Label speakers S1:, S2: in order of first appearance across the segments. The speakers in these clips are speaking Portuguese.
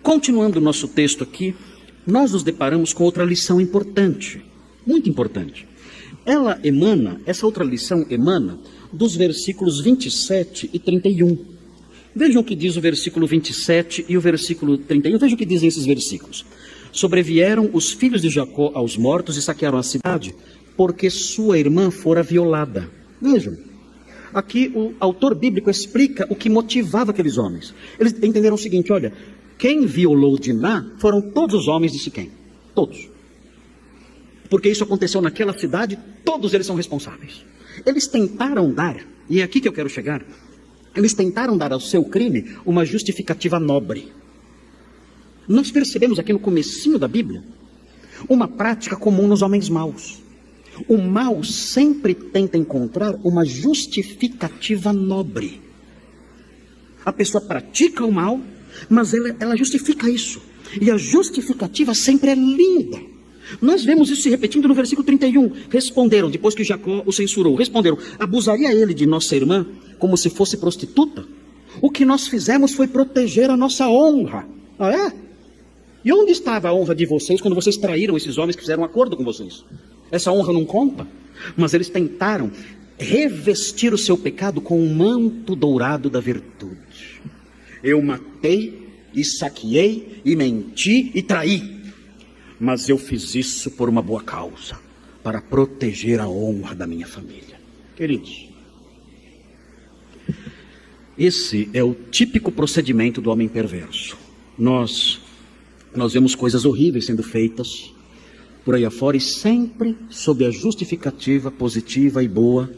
S1: Continuando o nosso texto aqui, nós nos deparamos com outra lição importante, muito importante. Essa outra lição emana dos versículos 27 e 31. Vejam o que diz o versículo 27 e o versículo 31. Vejam o que dizem esses versículos. Sobrevieram os filhos de Jacó aos mortos e saquearam a cidade, porque sua irmã fora violada. Vejam, aqui o autor bíblico explica o que motivava aqueles homens. Eles entenderam o seguinte: olha, quem violou Diná foram todos os homens de Siquém, todos. Porque isso aconteceu naquela cidade, todos eles são responsáveis. Eles tentaram dar, e é aqui que eu quero chegar, eles tentaram dar ao seu crime uma justificativa nobre. Nós percebemos aqui no comecinho da Bíblia uma prática comum nos homens maus. O mal sempre tenta encontrar uma justificativa nobre. A pessoa pratica o mal, mas ela justifica isso. E a justificativa sempre é linda. Nós vemos isso se repetindo no versículo 31. Responderam, depois que Jacó o censurou, responderam: abusaria ele de nossa irmã como se fosse prostituta? O que nós fizemos foi proteger a nossa honra. Ah, é? E onde estava a honra de vocês quando vocês traíram esses homens que fizeram um acordo com vocês? Essa honra não conta? Mas eles tentaram revestir o seu pecado com um manto dourado da virtude. Eu matei e saqueei e menti e traí. Mas eu fiz isso por uma boa causa, para proteger a honra da minha família. Queridos, esse é o típico procedimento do homem perverso. Nós vemos coisas horríveis sendo feitas por aí afora e sempre sob a justificativa positiva e boa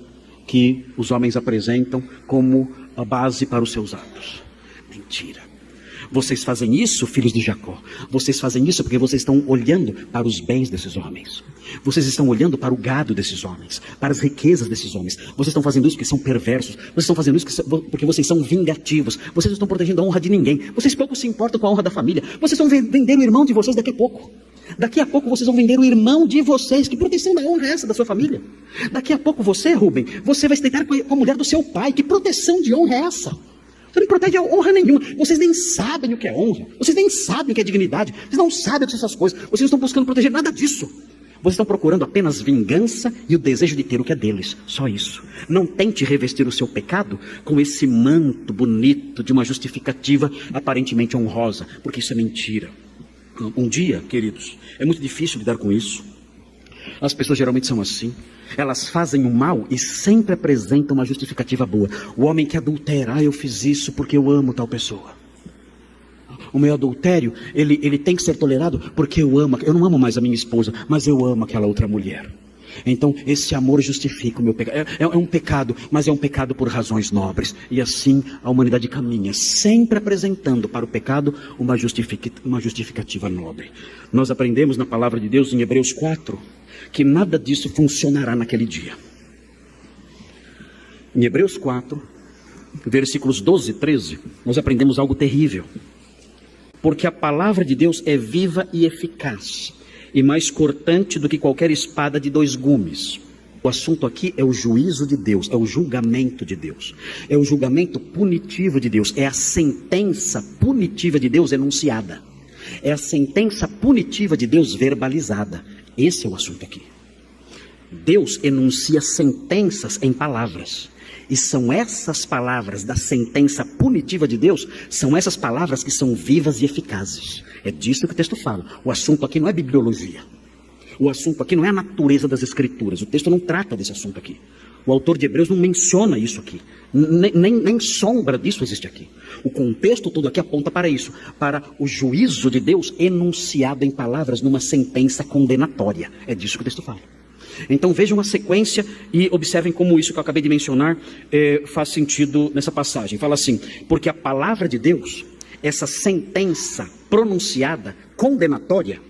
S1: que os homens apresentam como a base para os seus atos. Mentira. Vocês fazem isso, filhos de Jacó. Vocês fazem isso porque vocês estão olhando para os bens desses homens. Vocês estão olhando para o gado desses homens, para as riquezas desses homens. Vocês estão fazendo isso porque são perversos. Vocês estão fazendo isso porque vocês são vingativos. Vocês não estão protegendo a honra de ninguém. Vocês pouco se importam com a honra da família. Vocês vão vender o irmão de vocês daqui a pouco. Daqui a pouco vocês vão vender o irmão de vocês. Que proteção da honra é essa da sua família? Daqui a pouco você, Rubem, você vai se deitar com a mulher do seu pai. Que proteção de honra é essa? Você não protege a honra nenhuma. Vocês nem sabem o que é honra. Vocês nem sabem o que é dignidade. Vocês não sabem o que são essas coisas. Vocês não estão buscando proteger nada disso. Vocês estão procurando apenas vingança e o desejo de ter o que é deles. Só isso. Não tente revestir o seu pecado com esse manto bonito de uma justificativa aparentemente honrosa, porque isso é mentira. Um dia, queridos, é muito difícil lidar com isso. As pessoas geralmente são assim. Elas fazem o mal e sempre apresentam uma justificativa boa. O homem que adultera: eu fiz isso porque eu amo tal pessoa. O meu adultério, ele tem que ser tolerado porque eu não amo mais a minha esposa, mas eu amo aquela outra mulher. Então esse amor justifica o meu pecado. É um pecado, mas é um pecado por razões nobres. E assim a humanidade caminha, sempre apresentando para o pecado uma justificativa nobre. Nós aprendemos na palavra de Deus em Hebreus 4 que nada disso funcionará naquele dia. Em Hebreus 4, versículos 12 e 13, nós aprendemos algo terrível. Porque a palavra de Deus é viva e eficaz, e mais cortante do que qualquer espada de dois gumes. O assunto aqui é o juízo de Deus, é o julgamento de Deus, é o julgamento punitivo de Deus, é a sentença punitiva de Deus enunciada, é a sentença punitiva de Deus verbalizada. Esse é o assunto aqui. Deus enuncia sentenças em palavras. E são essas palavras da sentença punitiva de Deus, são essas palavras que são vivas e eficazes. É disso que o texto fala. O assunto aqui não é bibliologia. O assunto aqui não é a natureza das escrituras. O texto não trata desse assunto aqui. O autor de Hebreus não menciona isso aqui. Nem sombra disso existe aqui. O contexto todo aqui aponta para isso. Para o juízo de Deus enunciado em palavras numa sentença condenatória. É disso que o texto fala. Então vejam a sequência e observem como isso que eu acabei de mencionar faz sentido nessa passagem. Fala assim: porque a palavra de Deus, essa sentença pronunciada, condenatória,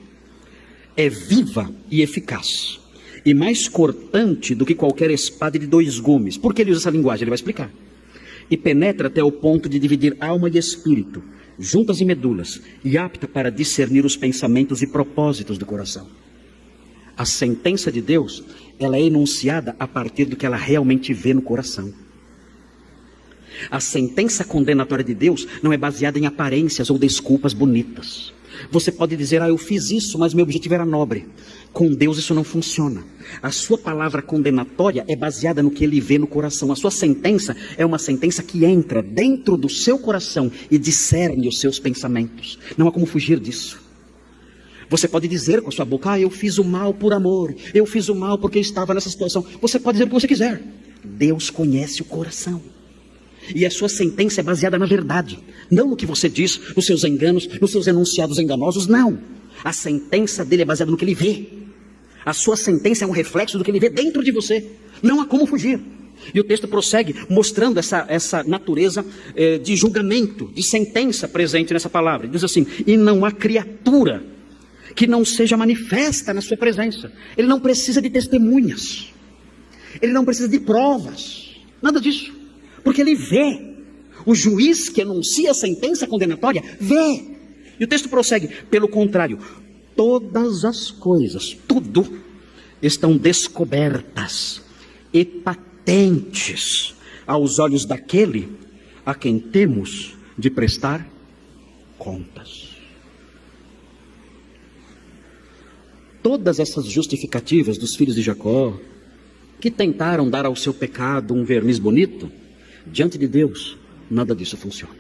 S1: é viva e eficaz, e mais cortante do que qualquer espada de dois gumes. Por que ele usa essa linguagem? Ele vai explicar. E penetra até o ponto de dividir alma e espírito, juntas e medulas, e apta para discernir os pensamentos e propósitos do coração. A sentença de Deus, ela é enunciada a partir do que ela realmente vê no coração. A sentença condenatória de Deus não é baseada em aparências ou desculpas bonitas. Você pode dizer, eu fiz isso, mas meu objetivo era nobre. Com Deus isso não funciona. A sua palavra condenatória é baseada no que Ele vê no coração. A sua sentença é uma sentença que entra dentro do seu coração e discerne os seus pensamentos. Não há como fugir disso. Você pode dizer com a sua boca, eu fiz o mal por amor, eu fiz o mal porque estava nessa situação. Você pode dizer o que você quiser. Deus conhece o coração. E a sua sentença é baseada na verdade, não no que você diz, nos seus enganos, nos seus enunciados enganosos, não. A sentença dele é baseada no que ele vê. A sua sentença é um reflexo do que ele vê dentro de você. Não há como fugir. E o texto prossegue mostrando essa natureza de julgamento, de sentença presente nessa palavra. Ele diz assim, e não há criatura que não seja manifesta na sua presença. Ele não precisa de testemunhas. Ele não precisa de provas. Nada disso. Porque ele vê. O juiz que anuncia a sentença condenatória vê. E o texto prossegue. Pelo contrário, todas as coisas, tudo, estão descobertas e patentes aos olhos daquele a quem temos de prestar contas. Todas essas justificativas dos filhos de Jacó, que tentaram dar ao seu pecado um verniz bonito, diante de Deus, nada disso funciona.